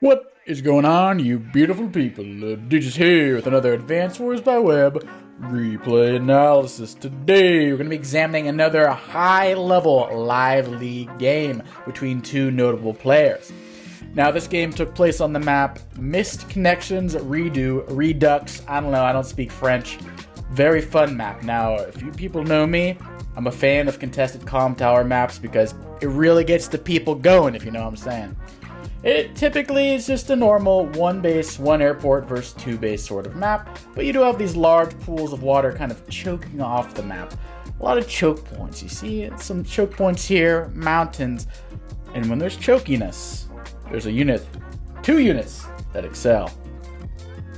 What is going on, you beautiful people? Digits here with another Advanced Wars by Web replay analysis. Today, we're going to be examining another high-level live league game between two notable players. Now, this game took place on the map Missed Connections Redo Redux. I don't speak French. Very fun map. Now, if you people know me, I'm a fan of contested calm tower maps because it really gets the people going, if you know what I'm saying. It typically is just a normal one base, one airport versus two base sort of map, but you do have these large pools of water kind of choking off the map. A lot of choke points. You see some choke points here, mountains, and when there's chokiness, there's a unit, two units that excel.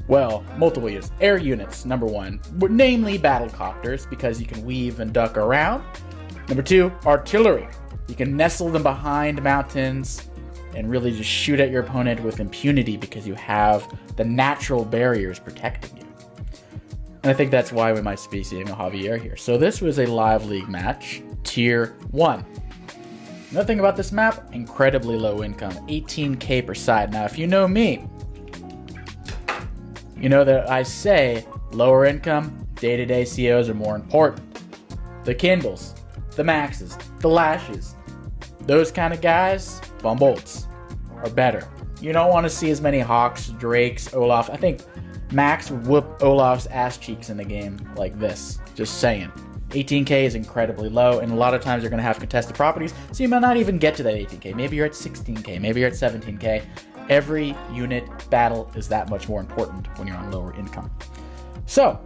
Well, multiple units. Air units, number one, namely battlecopters, because you can weave and duck around. Number two, artillery. You can nestle them behind mountains and really just shoot at your opponent with impunity because you have the natural barriers protecting you. And I think that's why we might be seeing a Javier here. So this was a live league match, tier 1. Another thing about this map, incredibly low income, 18k per side. Now if you know me, you know that I say lower income, day-to-day COs are more important. The Kindles, the Maxes, the Lashes, those kind of guys, Von Bolts, are better. You don't want to see as many Hawks, Drakes, Olaf. I think Max would whoop Olaf's ass cheeks in the game like this. Just saying. 18k is incredibly low, and a lot of times you're going to have contested properties, so you might not even get to that 18k. Maybe you're at 16k, maybe you're at 17k. Every unit battle is that much more important when you're on lower income. So,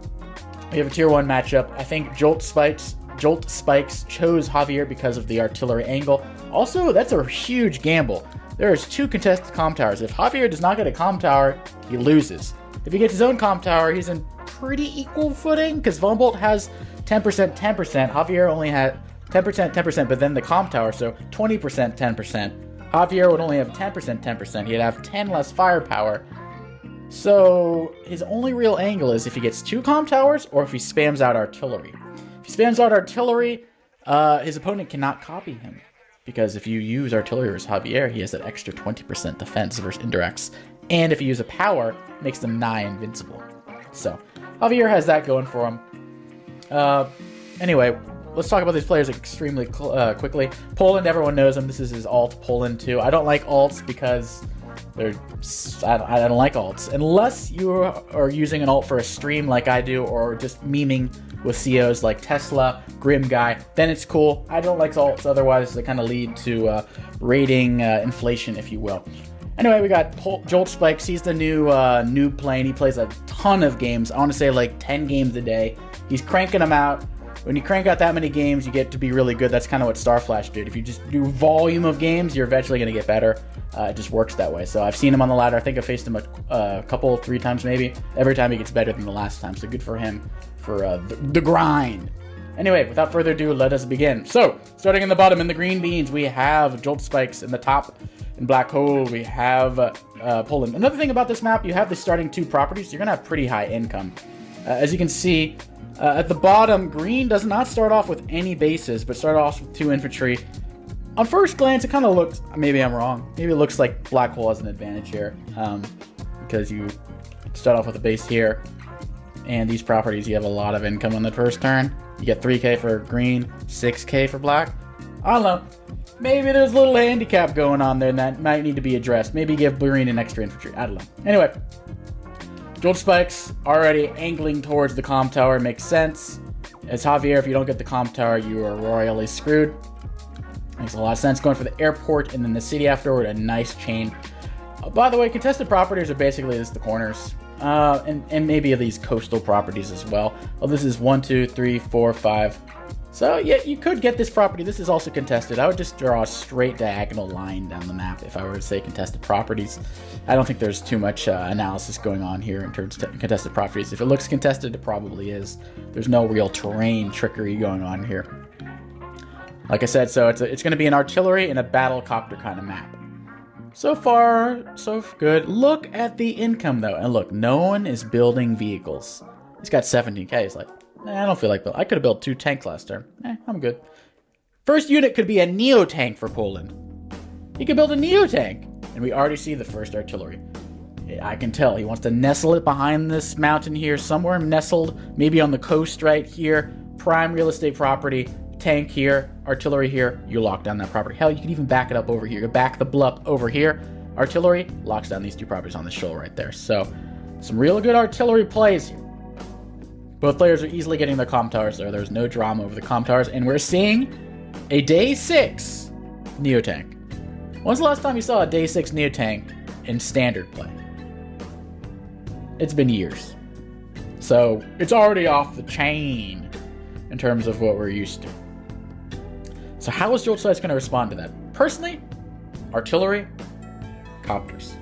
we have a tier 1 matchup. I think Jolt Spikes chose Javier because of the artillery angle. Also, that's a huge gamble. There's two contested comm towers. If Javier does not get a comm tower, he loses. If he gets his own comm tower, he's in pretty equal footing because Von Bolt has 10%, 10%. Javier only had 10%, 10%, but then the comm tower, so 20%, 10%. Javier would only have 10%, 10%. He'd have 10 less firepower. So his only real angle is if he gets two comm towers or if he spams out artillery. If he spams out artillery, his opponent cannot copy him. Because if you use artillery versus Javier, he has that extra 20% defense versus indirects. And if you use a power, it makes them nigh invincible. So, Javier has that going for him. Anyway, let's talk about these players extremely quickly. Poland, everyone knows him. This is his alt, Poland 2. I don't like alts because I don't like alts. Unless you are using an alt for a stream like I do, or just memeing with COs like Tesla, Grim Guy, then it's cool. I don't like alts, otherwise they kind of lead to rating inflation, if you will. Anyway, we got Jolt Spikes. He's the new noob plane. He plays a ton of games. I want to say like 10 games a day. He's cranking them out. When you crank out that many games, you get to be really good. That's kind of what Starflash did. If you just do volume of games, you're eventually going to get better. It just works that way. So I've seen him on the ladder. I think I faced him a couple, 3 times maybe. Every time he gets better than the last time. So good for him for the grind. Anyway, without further ado, let us begin. So, starting in the bottom, in the green beans, we have Jolt Spikes. In the top, in Black Hole, we have Poland. Another thing about this map, you have the starting 2 properties. So you're going to have pretty high income. As you can see, at the bottom, green does not start off with any bases, but start off with 2 infantry. On first glance, it kind of looks, maybe I'm wrong, maybe it looks like Black Hole has an advantage here, because you start off with a base here, and these properties, you have a lot of income on the first turn. You get 3k for green, 6k for black. I don't know, maybe there's a little handicap going on there that might need to be addressed. Maybe give green an extra infantry, I don't know. Anyway. Jolt Spikes already angling towards the comm tower makes sense. As Javier, if you don't get the comm tower, you are royally screwed. Makes a lot of sense. Going for the airport and then the city afterward, a nice chain. By the way, contested properties are basically just the corners. And maybe these coastal properties as well. Well, this is 1, 2, 3, 4, 5. So yeah, you could get this property. This is also contested. I would just draw a straight diagonal line down the map if I were to say contested properties. I don't think there's too much analysis going on here in terms of contested properties. If it looks contested, it probably is. There's no real terrain trickery going on here. Like I said, so it's going to be an artillery and a battlecopter kind of map. So far, so good. Look at the income, though. And look, no one is building vehicles. He's got 17k. He's like, I don't feel like building. I could have built 2 tanks last turn. I'm good. First unit could be a Neo tank for Poland. He could build a Neo tank. And we already see the first artillery. I can tell he wants to nestle it behind this mountain here, somewhere nestled, maybe on the coast right here. Prime real estate property, tank here, artillery here, you lock down that property. Hell, you can even back it up over here. You back the bluff over here. Artillery locks down these two properties on the shoal right there. So, some real good artillery plays here. Both players are easily getting their comm towers there. There's no drama over the comm towers. And we're seeing a day 6 Neotank. When's the last time you saw a day 6 Neotank in standard play? It's been years. So, it's already off the chain in terms of what we're used to. So how is Jolt Spikes going to respond to that? Personally, artillery, copters.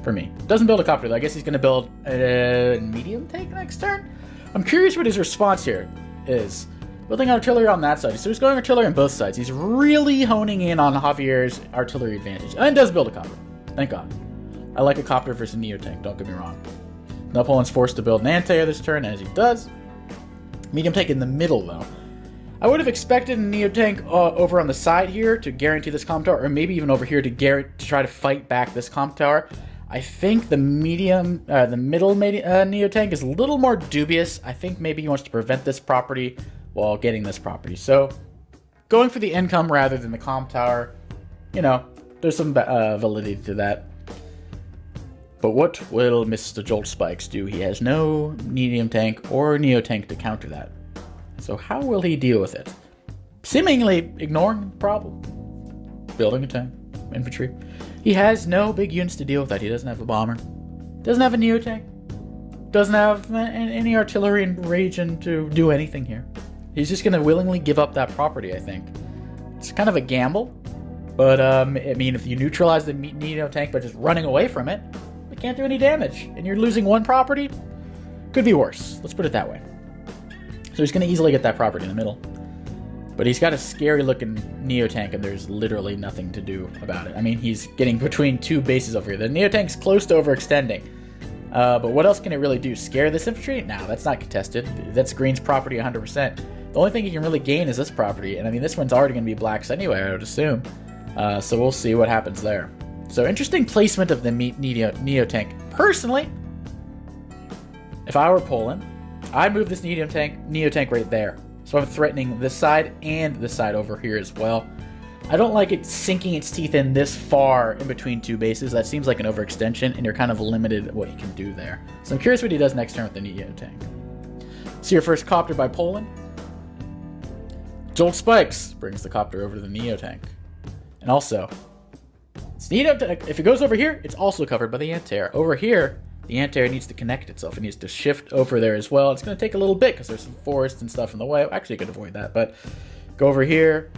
For me. Doesn't build a copter though. I guess he's going to build a medium tank next turn? I'm curious what his response here is. Building artillery on that side. So he's going artillery on both sides. He's really honing in on Javier's artillery advantage. And does build a copter. Thank God. I like a copter versus a Neotank, don't get me wrong. Napoleon's forced to build an anti-air this turn, as he does. Medium tank in the middle, though. I would have expected a Neotank over on the side here to guarantee this comm tower, or maybe even over here to try to fight back this comm tower. I think the middle Neotank is a little more dubious. I think maybe he wants to prevent this property while getting this property. So, going for the income rather than the comm tower, you know, there's some validity to that. But what will Mr. Jolt Spikes do? He has no medium tank or Neotank to counter that. So how will he deal with it? Seemingly ignoring the problem. Building a tank. Infantry. He has no big units to deal with that. He doesn't have a bomber. Doesn't have a Neotank. Doesn't have any artillery in region to do anything here. He's just going to willingly give up that property, I think. It's kind of a gamble. But, I mean, if you neutralize the Neotank by just running away from it, it can't do any damage. And you're losing one property? Could be worse. Let's put it that way. So he's going to easily get that property in the middle. But he's got a scary looking Neotank and there's literally nothing to do about it. I mean, he's getting between two bases over here. The Neotank's close to overextending. But what else can it really do? Scare this infantry? No, that's not contested. That's green's property 100%. The only thing he can really gain is this property. And I mean, this one's already going to be blacks anyway, I would assume. So we'll see what happens there. So interesting placement of the Neotank. Personally, if I were Poland, I'd move this Neotank right there. So I'm threatening this side and this side over here as well. I don't like it sinking its teeth in this far in between two bases. That seems like an overextension, and you're kind of limited at what you can do there. So I'm curious what he does next turn with the Neotank. See your first copter by Poland. Jolt Spikes brings the copter over to the Neotank. And also, if it goes over here, it's also covered by the anti-air. Over here, the anti-air needs to connect itself. It needs to shift over there as well. It's going to take a little bit because there's some forest and stuff in the way. Actually, I could avoid that, but go over here.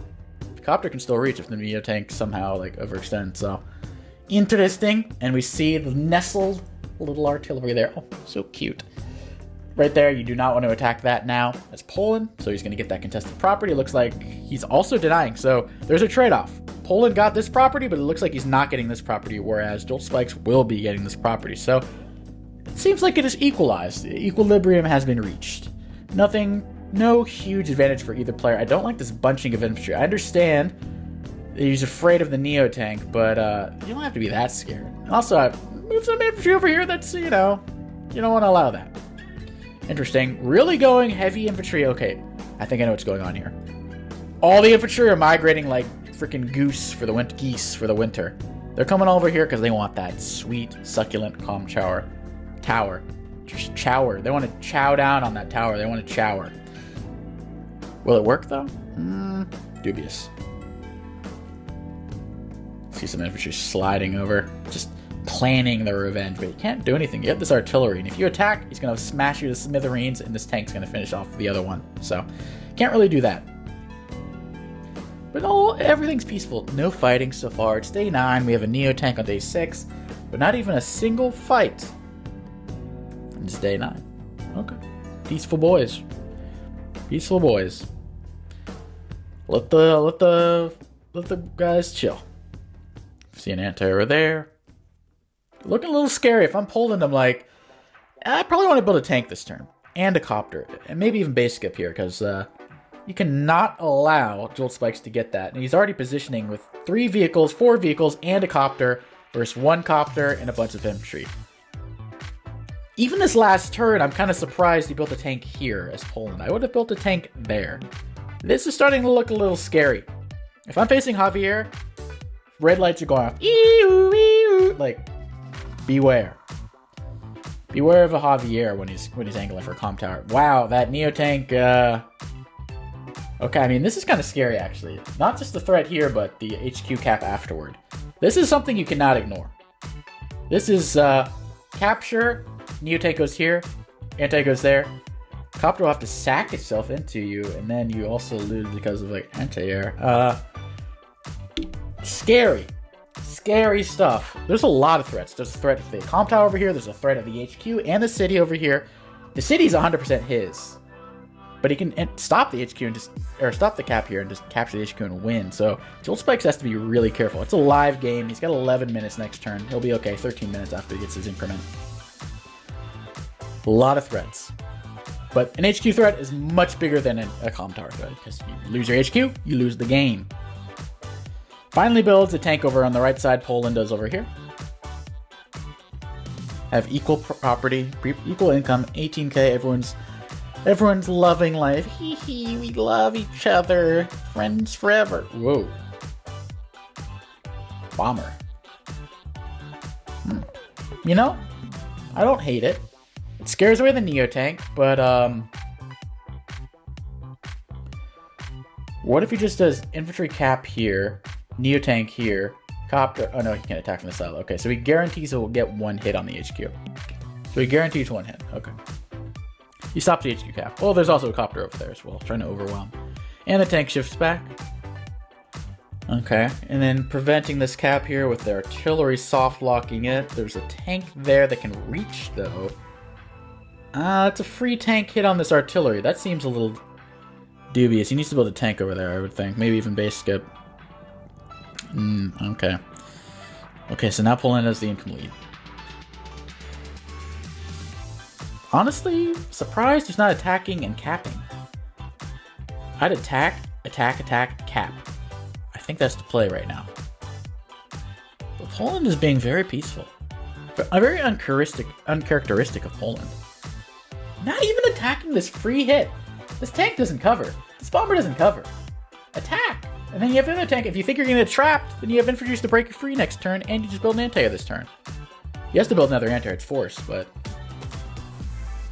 The copter can still reach if the Neotank somehow like overextends. So interesting. And we see the nestled little artillery there. Oh, so cute. Right there, you do not want to attack that now. That's Poland, so he's going to get that contested property. It looks like he's also denying. So there's a trade-off. Poland got this property, but it looks like he's not getting this property, whereas Jolt Spikes will be getting this property. So it seems like it is equalized. Equilibrium has been reached. No huge advantage for either player. I don't like this bunching of infantry. I understand that he's afraid of the Neotank, but you don't have to be that scared. And also, I moved some infantry over here that's, you don't want to allow that. Interesting. Really going heavy infantry. Okay, I think I know what's going on here. All the infantry are migrating like freaking geese for the winter. They're coming over here because they want that sweet, succulent comm tower. Just chower. They want to chow down on that tower. They want to chower. Will it work though? Dubious. See some infantry sliding over. Just planning their revenge, but you can't do anything. You have this artillery, and if you attack, he's going to smash you to smithereens, and this tank's going to finish off the other one. So, can't really do that. But everything's peaceful. No fighting so far. It's day 9. We have a Neotank on day 6, but not even a single fight. It's day 9. Okay. Peaceful boys. Peaceful boys. Let the guys chill. See an anti over there. Looking a little scary. If I'm Poland, I'm like, I probably want to build a tank this turn. And a copter. And maybe even base skip here, because you cannot allow Jolt Spikes to get that. And he's already positioning with 4 vehicles, and a copter. versus 1 copter and a bunch of infantry. Even this last turn, I'm kind of surprised he built a tank here as Poland. I would have built a tank there. This is starting to look a little scary. If I'm facing Javier, red lights are going off. Like, beware. Beware of a Javier when he's angling for a comm tower. Wow, that Neo tank. Okay, I mean, this is kind of scary, actually. Not just the threat here, but the HQ cap afterward. This is something you cannot ignore. This is capture. Neo tank goes here. Anti goes there. Copter will have to sack itself into you, and then you also lose because of like anti-air. Scary. Scary stuff. There's a lot of threats. There's a threat of the comm tower over here. There's a threat of the HQ and the city over here. The city's 100% his. But he can stop the HQ and just, or stop the cap here and just capture the HQ and win. So Jolt Spikes has to be really careful. It's a live game. He's got 11 minutes next turn. He'll be okay. 13 minutes after he gets his increment. A lot of threats. But an HQ threat is much bigger than a comm tower threat, because you lose your HQ, you lose the game. Finally builds a tank over on the right side. Poland does over here. Have equal property, equal income, 18k. Everyone's loving life. Hee hee, we love each other. Friends forever. Whoa. Bomber. You know, I don't hate it. It scares away the Neo tank, but what if he just does infantry cap here, Neo tank here, copter? Oh no, he can't attack from the side. Okay, so he guarantees he'll get 1 hit on the HQ. So he guarantees 1 hit. Okay. He stops the HQ cap. Well, there's also a copter over there as well, trying to overwhelm. And the tank shifts back. Okay, and then preventing this cap here with the artillery soft locking it. There's a tank there that can reach though. It's a free tank hit on this artillery. That seems a little dubious. He needs to build a tank over there, I would think. Maybe even base skip. Okay. Okay, so now Poland has the income lead. Honestly, surprised he's not attacking and capping. I'd attack, cap. I think that's the play right now. But Poland is being very peaceful. Very uncharacteristic of Poland. Not even attacking this free hit. This tank doesn't cover. This bomber doesn't cover. Attack! And then you have another tank. If you think you're going to get trapped, then you have infantry to break you free next turn, and you just build an anti-air this turn. He has to build another anti-air, it's forced, but...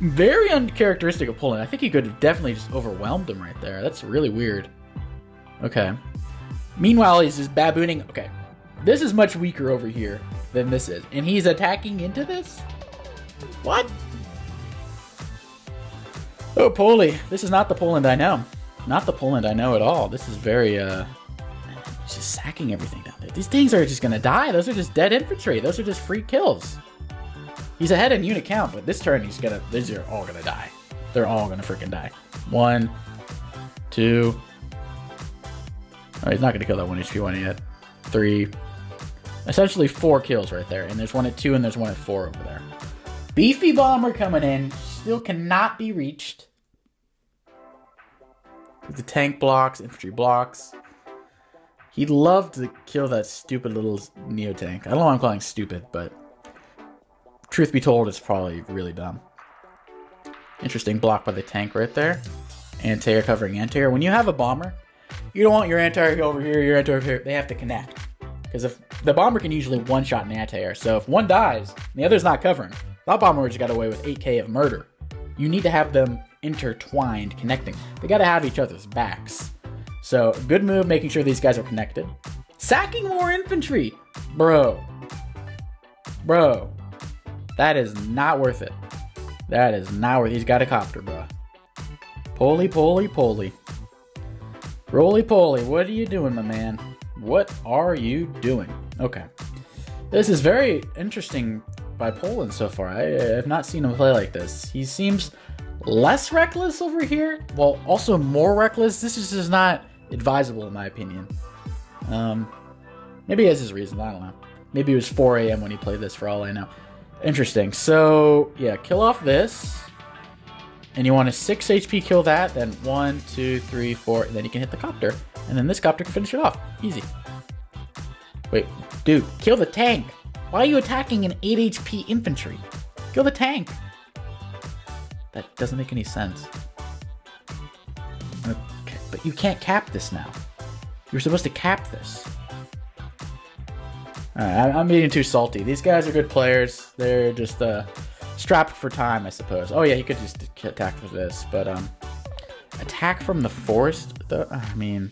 very uncharacteristic of Poland. I think he could have definitely just overwhelmed him right there. That's really weird. Okay. Meanwhile, he's just babooning. Okay. This is much weaker over here than this is. And he's attacking into this? What? Oh, Poly. This is not the Poland I know. Not the Poland I know at all. This is very, he's just sacking everything down there. These things are just gonna die. Those are just dead infantry. Those are just free kills. He's ahead in unit count, but this turn these are all gonna die. They're all gonna freaking die. 1, 2. Oh, he's not gonna kill that 1 HP one yet. 3. Essentially 4 kills right there. And there's 1 at 2 and there's 1 at 4 over there. Beefy bomber coming in. Still cannot be reached. The tank blocks, infantry blocks. He'd love to kill that stupid little Neo tank. I don't know why I'm calling stupid, but truth be told, it's probably really dumb. Interesting block by the tank right there. Anti-air covering anti-air. When you have a bomber, you don't want your anti-air over here, your anti-air over here. They have to connect. Because if the bomber can usually one-shot an anti-air. So if one dies, and the other's not covering, that bomber just got away with 8k of murder. You need to have them intertwined, connecting. They got to have each other's backs. So good move, making sure these guys are connected. Sacking more infantry! Bro. That is not worth it. That is not worth it. He's got a copter, bro. Poly. Roly-poly, what are you doing, my man? What are you doing? Okay. This is very interesting by Poland so far. I have not seen him play like this. He seems less reckless over here, while also more reckless. This is just not advisable in my opinion. Maybe he has his reasons, I don't know. Maybe it was 4 a.m. when he played this for all I know. Interesting. So, yeah, kill off this. And you want a 6 HP kill that, then 1, 2, 3, 4, and then you can hit the copter. And then this copter can finish it off. Easy. Wait, dude, kill the tank. Why are you attacking an 8 HP infantry? Kill the tank. That doesn't make any sense. Okay, but you can't cap this now. You're supposed to cap this. Alright, I'm being too salty. These guys are good players. They're just strapped for time, I suppose. Oh yeah, you could just attack for this, but attack from the forest? I mean,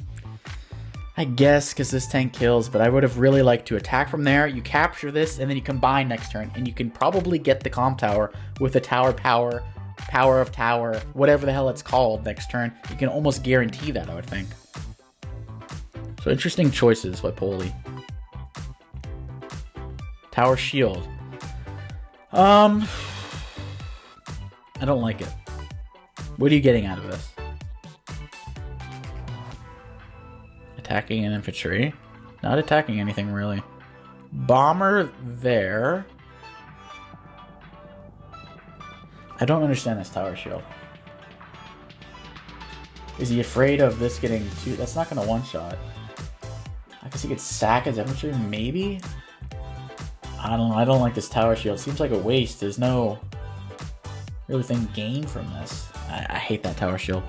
I guess because this tank kills, but I would have really liked to attack from there. You capture this, and then you combine next turn, and you can probably get the comm tower with the tower power of tower, whatever the hell it's called next turn. You can almost guarantee that, I would think. So interesting choices by Poli. Tower shield. I don't like it. What are you getting out of this? Attacking an infantry. Not attacking anything, really. Bomber there. I don't understand this tower shield. Is he afraid of this getting too... That's not going to one-shot. I guess he could sack his infantry, maybe? I don't know. I don't like this tower shield. It seems like a waste. There's no really thing gained from this. I hate that tower shield.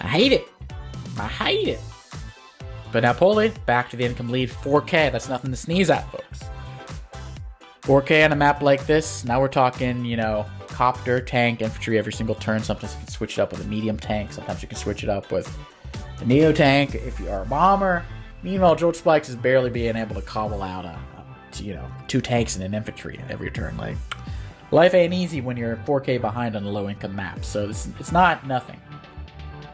I hate it. I hate it. But now Poli, back to the income lead. 4K. That's nothing to sneeze at, folks. 4K on a map like this. Now we're talking, you know, copter, tank, infantry every single turn. Sometimes you can switch it up with a medium tank. Sometimes you can switch it up with a neo tank if you are a bomber. Meanwhile, George Spikes is barely being able to cobble out you know, 2 tanks and an infantry every turn. Like, life ain't easy when you're 4K behind on a low-income map. So it's not nothing.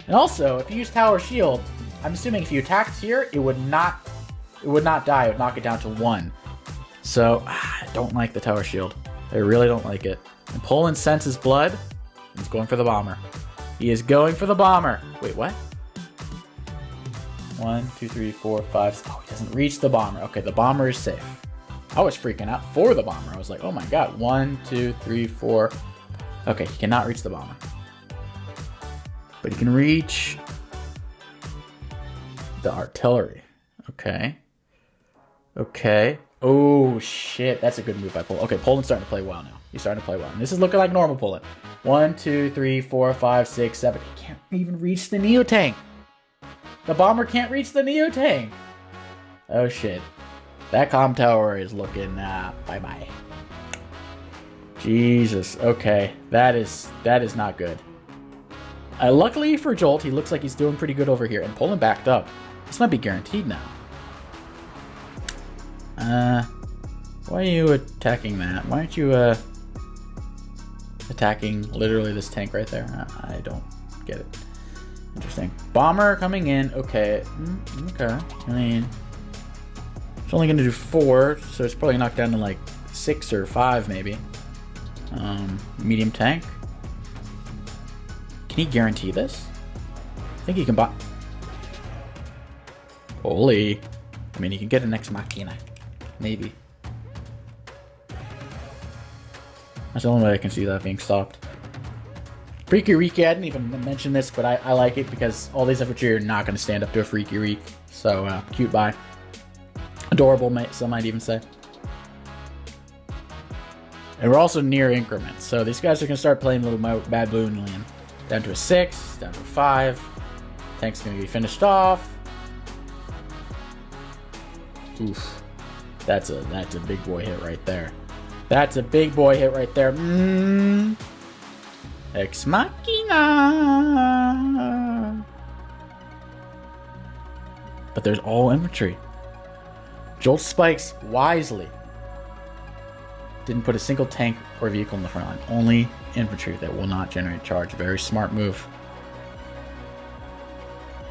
And also, if you use tower shield, I'm assuming if you attacked here, it would not die. It would knock it down to 1. So I don't like the tower shield. I really don't like it. And Poland senses blood. He's going for the bomber. He is going for the bomber. Wait, what? 1, 2, 3, 4, 5. Oh, he doesn't reach the bomber. Okay, the bomber is safe. I was freaking out for the bomber. I was like, oh my god. 1, 2, 3, 4. Okay, he cannot reach the bomber. But he can reach the artillery. Okay. Okay. Oh, shit. That's a good move by Poland. Okay, Poland's starting to play well now. He's starting to play well. And this is looking like normal Poland. 1, 2, 3, 4, 5, 6, 7. He can't even reach the Neo tank. The bomber can't reach the Neo tank. Oh, shit. That comm tower is looking, bye-bye. Jesus. Okay. That is not good. Luckily for Jolt, he looks like he's doing pretty good over here. And Poland backed up. This might be guaranteed now. Why are you attacking that? Why aren't you, attacking literally this tank right there? I don't get it. Interesting. Bomber coming in. Okay. Okay. I mean, it's only going to do 4, so it's probably knocked down to like 6 or 5 maybe. Medium tank. Can he guarantee this? I think he can buy... Holy. I mean, he can get an Ex Machina. Maybe. That's the only way I can see that being stopped. Freaky Reek, I didn't even mention this, but I like it because all these infantry are not going to stand up to a Freaky Reek. So, cute buy. Adorable, some might even say. And we're also near increments, so these guys are going to start playing a little Bad Balloon Land. Down to a 6, down to a 5. Tank's going to be finished off. Oof. That's a big boy hit right there. That's a big boy hit right there. Ex Machina. But there's all infantry. Jolt Spikes wisely didn't put a single tank or vehicle in the front line. Only infantry that will not generate charge. Very smart move.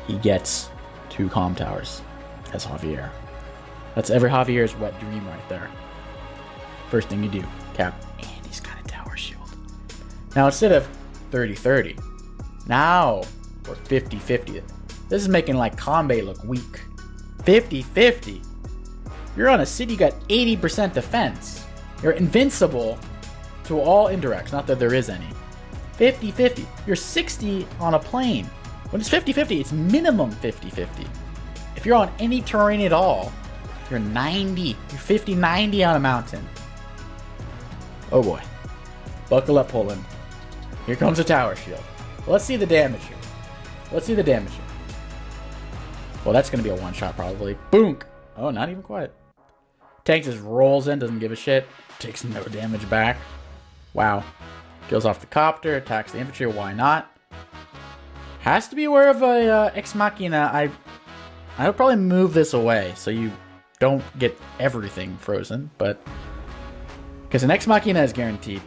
He gets 2 comm towers as Javier. That's every Javier's wet dream right there. First thing you do, cap. And he's got a tower shield. Now instead of 30-30, now we're 50-50. This is making like Combe look weak. 50-50. You're on a city, you got 80% defense. You're invincible to all indirects, not that there is any. 50-50. You're 60 on a plane. When it's 50-50, it's minimum 50-50. If you're on any terrain at all, You're 90. You're 50, 90 on a mountain. Oh boy. Buckle up, Poland. Here comes a tower shield. Let's see the damage here. Let's see the damage here. Well, that's going to be a one-shot probably. Boom! Oh, not even quite. Tank just rolls in, doesn't give a shit. Takes no damage back. Wow. Kills off the copter, attacks the infantry, why not? Has to be aware of a Ex Machina. I would probably move this away so you don't get everything frozen, but... Because an Ex Machina is guaranteed.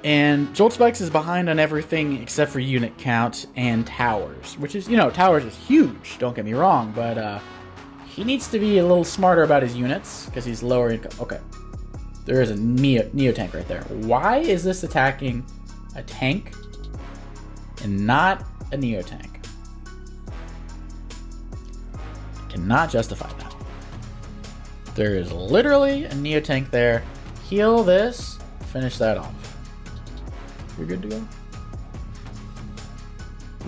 And Jolt Spikes is behind on everything except for unit count and towers. Which is, you know, towers is huge, don't get me wrong, but he needs to be a little smarter about his units, because he's lower income. Okay. There is a Neo tank right there. Why is this attacking a tank and not a Neo tank? Cannot justify that. There is literally a Neo tank there. Heal this, finish that off. You're good to go.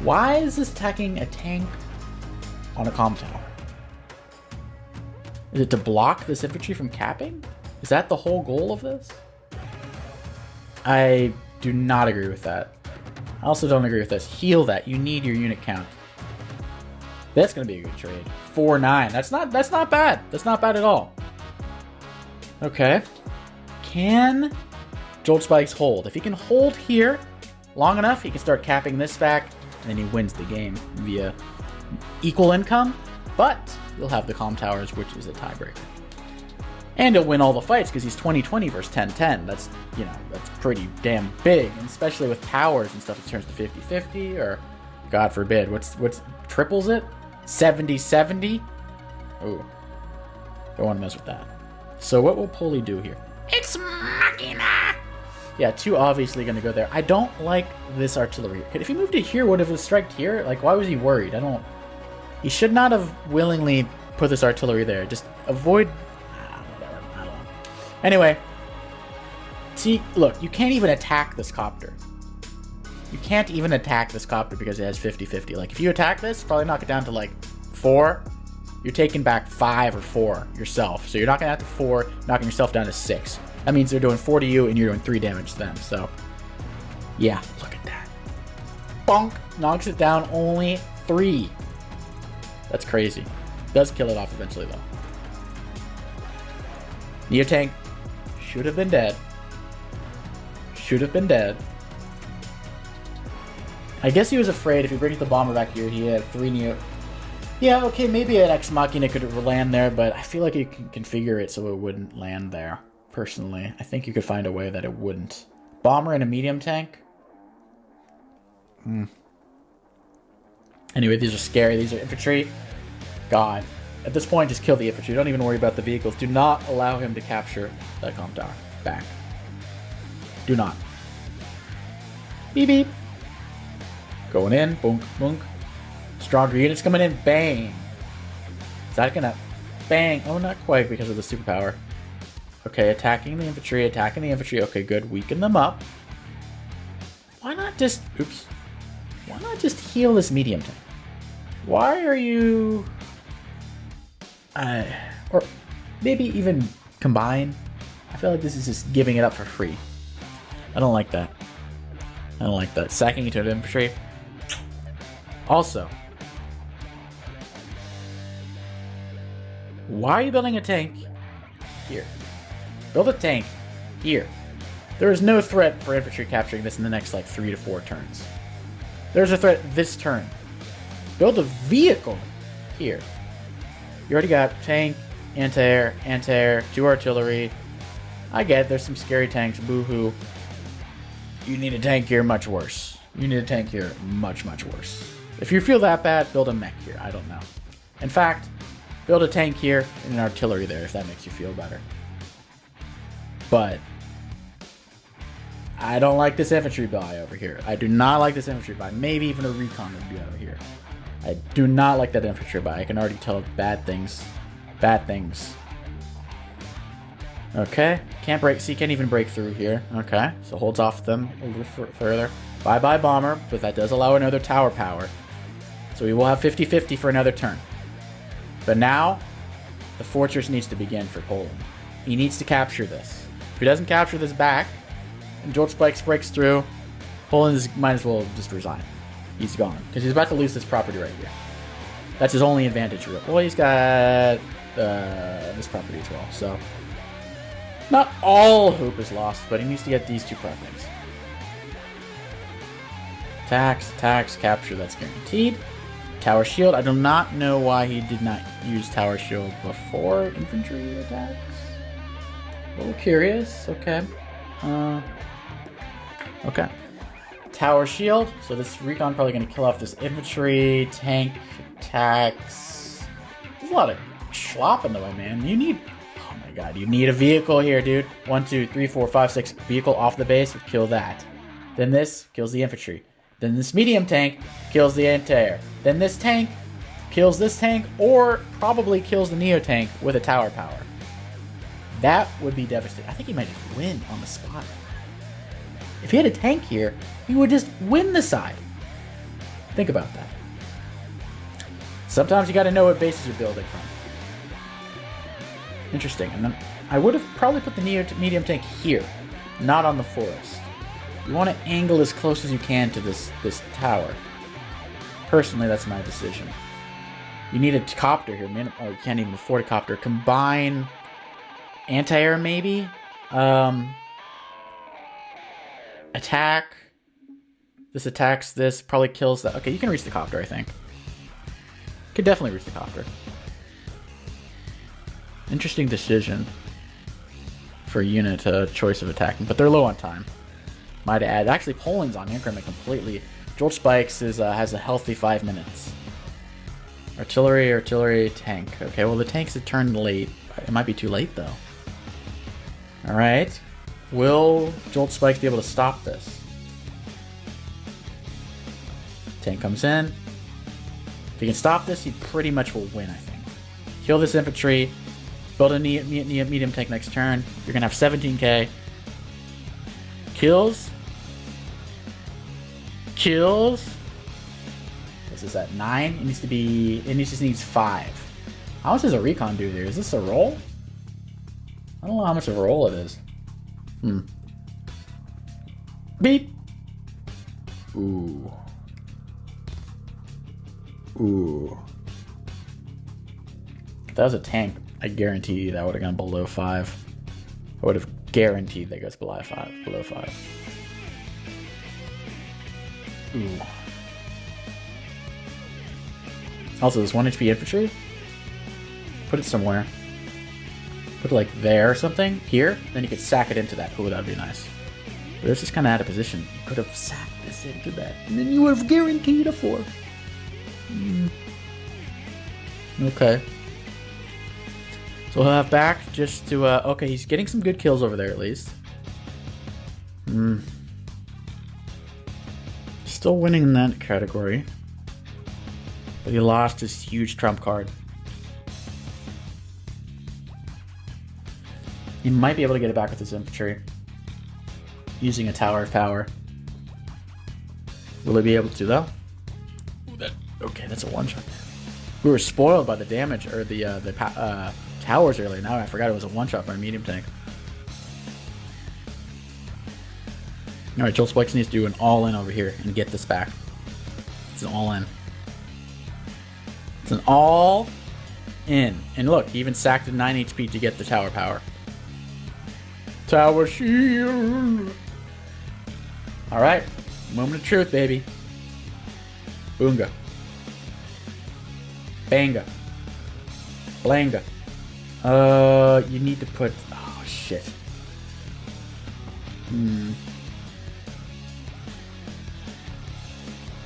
Why is this attacking a tank on a comm tower? Is it to block this infantry from capping? Is that the whole goal of this? I do not agree with that. I also don't agree with this. Heal that. You need your unit count. That's going to be a good trade. 4-9. That's not bad. That's not bad at all. Okay. Can Jolt Spikes hold? If he can hold here long enough, he can start capping this back, and then he wins the game via equal income, but he'll have the comm towers, which is a tiebreaker. And he'll win all the fights because he's 20-20 versus 10-10. That's, you know, that's pretty damn big, and especially with towers and stuff, it turns to 50-50, or God forbid, what's triples it? 70-70? Ooh. Don't want to mess with that. So what will Poli do here? Ex Machina! Yeah, 2 obviously going to go there. I don't like this artillery. If he moved it here, would have striked here? Like, why was he worried? He should not have willingly put this artillery there. Just avoid... whatever. I don't know. Anyway. See, look, you can't even attack this copter. You can't even attack this copter because it has 50-50. Like, if you attack this, probably knock it down to, like, 4. You're taking back 5 or 4 yourself. So you're knocking out to 4, knocking yourself down to 6. That means they're doing 4 to you, and you're doing 3 damage to them. So, yeah, look at that. Bonk! Knocks it down only 3. That's crazy. Does kill it off eventually, though. Neo tank should have been dead. Should have been dead. I guess he was afraid if he brings the bomber back here, he had 3 Neo... Yeah, okay, maybe an Ex Machina could land there, but I feel like you can configure it so it wouldn't land there, personally. I think you could find a way that it wouldn't. Bomber and a medium tank? Anyway, these are scary. These are infantry. God. At this point, just kill the infantry. Don't even worry about the vehicles. Do not allow him to capture that comm tower. Back. Do not. Beep, beep. Going in. Boonk, boonk. Stronger units coming in. Bang. Is that gonna... Bang. Oh, not quite because of the superpower. Okay, attacking the infantry. Attacking the infantry. Okay, good. Weaken them up. Why not just... Oops. Why not just heal this medium tank? Why are you... or maybe even combine. I feel like this is just giving it up for free. I don't like that. I don't like that. Sacking into an infantry. Also, why are you building a tank here? Build a tank here. There is no threat for infantry capturing this in the next, like, 3 to 4 turns. There's a threat this turn. Build a vehicle here. You already got tank, anti-air, 2 artillery. I get it, there's some scary tanks, boo-hoo. You need a tank here, much worse. You need a tank here, much, much worse. If you feel that bad, build a mech here. I don't know. In fact, build a tank here and an artillery there if that makes you feel better. But I don't like this infantry buy over here. I do not like this infantry buy. Maybe even a recon would be over here. I do not like that infantry buy. I can already tell bad things. Bad things. Okay. Can't break. See, can't even break through here. Okay. So holds off them a little further. Bye-bye bomber, but that does allow another tower power. So we will have 50-50 for another turn. But now, the fortress needs to begin for Poland. He needs to capture this. If he doesn't capture this back, and Jolt Spikes breaks through, Poland might as well just resign. He's gone. Because he's about to lose this property right here. That's his only advantage. Well, he's got this property as well. So, not all hope is lost, but he needs to get these two properties. Tax, capture, that's guaranteed. Tower Shield, I do not know why he did not use Tower Shield before infantry attacks. A little curious, okay. Okay. Tower Shield, so this recon probably going to kill off this infantry, tank, attacks. There's a lot of schlop in the way, man. You need, oh my god, you need a vehicle here, dude. 1, 2, 3, 4, 5, 6, vehicle off the base would kill that. Then this kills the infantry. Then this medium tank kills the anti-air. Then this tank kills this tank, or probably kills the Neo tank with a tower power. That would be devastating. I think he might just win on the spot. If he had a tank here, he would just win the side. Think about that. Sometimes you got to know what bases you're building from. Interesting. And then I would have probably put the medium tank here, not on the forest. You want to angle as close as you can to this tower. Personally, that's my decision. You need a copter here. Man, oh, you can't even afford a copter. Combine anti-air, maybe? Attack. This attacks this. Probably kills that. Okay, you can reach the copter, I think. Could definitely reach the copter. Interesting decision for unit choice of attacking, but they're low on time. Might add. Actually, Poland's on increment completely. Jolt Spikes has a healthy 5 minutes. Artillery, tank. Okay, well the tanks have turned late. It might be too late though. Alright. Will Jolt Spikes be able to stop this? Tank comes in. If he can stop this, he pretty much will win, I think. Kill this infantry. Build a medium tank next turn. You're going to have 17k. Kills. This is at 9. It needs to be. It just needs 5. How much does a recon do here? Is this a roll? I don't know how much of a roll it is. Beep. Ooh. If that was a tank, I guarantee you that would have gone below 5. I would have guaranteed that goes below 5. Ooh. Also, this 1 HP infantry, put it somewhere. Put it like there or something. Here, then you could sack it into that. Ooh, that would be nice. But it's just kind of out of position. You could have sacked this into that, and then you would have guaranteed a 4. Okay. So we'll have back just to, okay, he's getting some good kills over there at least. Still winning in that category. But he lost his huge trump card. He might be able to get it back with his infantry. Using a tower of power. Will he be able to though? Okay, that's a one-shot. We were spoiled by the damage, or the towers earlier. Now I forgot it was a one-shot by a medium tank. Alright, Jolt Spikes needs to do an all-in over here and get this back. It's an all-in. It's an all-in. And look, he even sacked a 9 HP to get the tower power. Tower shield! Alright, moment of truth, baby. Boonga. Banga. Blanga. You need to put... Oh, shit.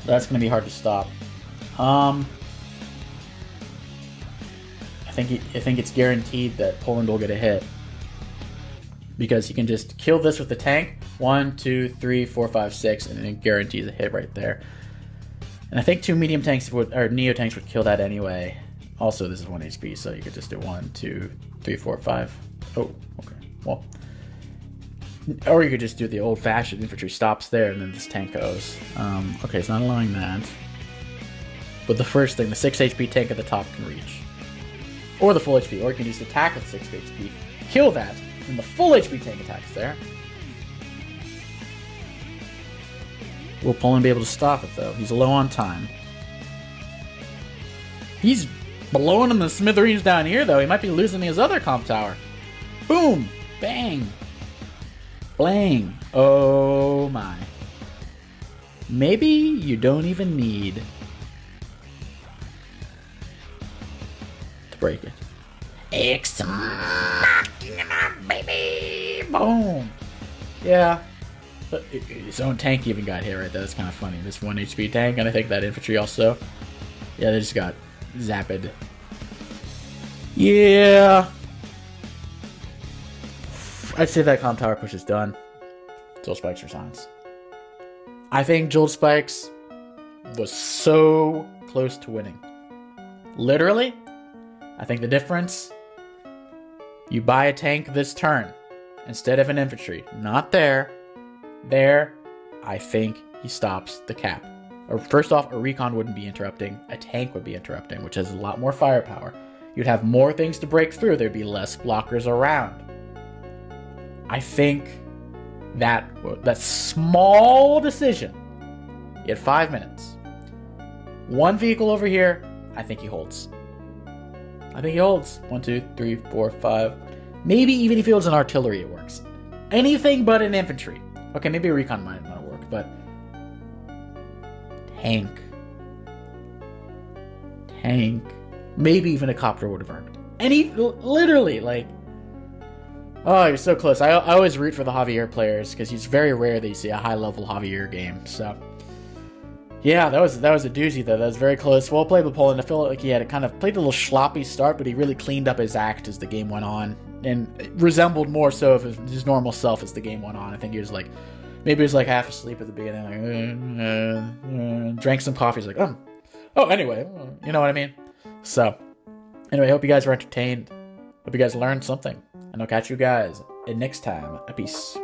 That's going to be hard to stop. I think it's guaranteed that Poland will get a hit. Because he can just kill this with the tank. 1, 2, 3, 4, 5, 6, and it guarantees a hit right there. And I think 2 medium tanks would, or Neo tanks would kill that anyway. Also, this is 1 HP, so you could just do 1, 2, 3, 4, 5. Oh, okay. Well, or you could just do the old-fashioned infantry stops there, and then this tank goes. Okay, it's not allowing that. But the first thing, the 6 HP tank at the top can reach. or the full HP, or you can use attack with 6 HP. Kill that, and the full HP tank attacks there. Will Poland be able to stop it, though? He's low on time. He's blowing him the smithereens down here, though. He might be losing his other comp tower. Boom! Bang! Blang! Oh my. Maybe you don't even need to break it. Ex Machina, baby! Boom! Yeah. But his own tank even got hit right there. That's kind of funny. This 1 HP tank, and I think that infantry also. Yeah, they just got zapped. Yeah. I'd say that comp tower push is done. Jolt Spikes resigns. I think Jolt Spikes was so close to winning. Literally, I think the difference, you buy a tank this turn instead of an infantry. Not there. There, I think he stops the cap. Or first off, a recon wouldn't be interrupting. A tank would be interrupting, which has a lot more firepower. You'd have more things to break through. There'd be less blockers around. I think that small decision, he had 5 minutes. One vehicle over here, I think he holds. I think he holds. 1, 2, 3, 4, 5. Maybe even if he holds an artillery, it works. Anything but an infantry. Okay, maybe a recon might not work, but tank. Maybe even a copter would have earned. Literally, like, oh, you're so close. I always root for the Javier players because it's very rare that you see a high-level Javier game. So, yeah, that was a doozy though. That was very close. Well played by Poland. I feel like he had kind of played a little sloppy start, but he really cleaned up his act as the game went on, and resembled more so of his normal self as the game went on. I think he was like, maybe he was like half asleep at the beginning, like drank some coffee. He's like, anyway, you know what I mean. So, anyway, I hope you guys were entertained. Hope you guys learned something. And I'll catch you guys in next time. Peace.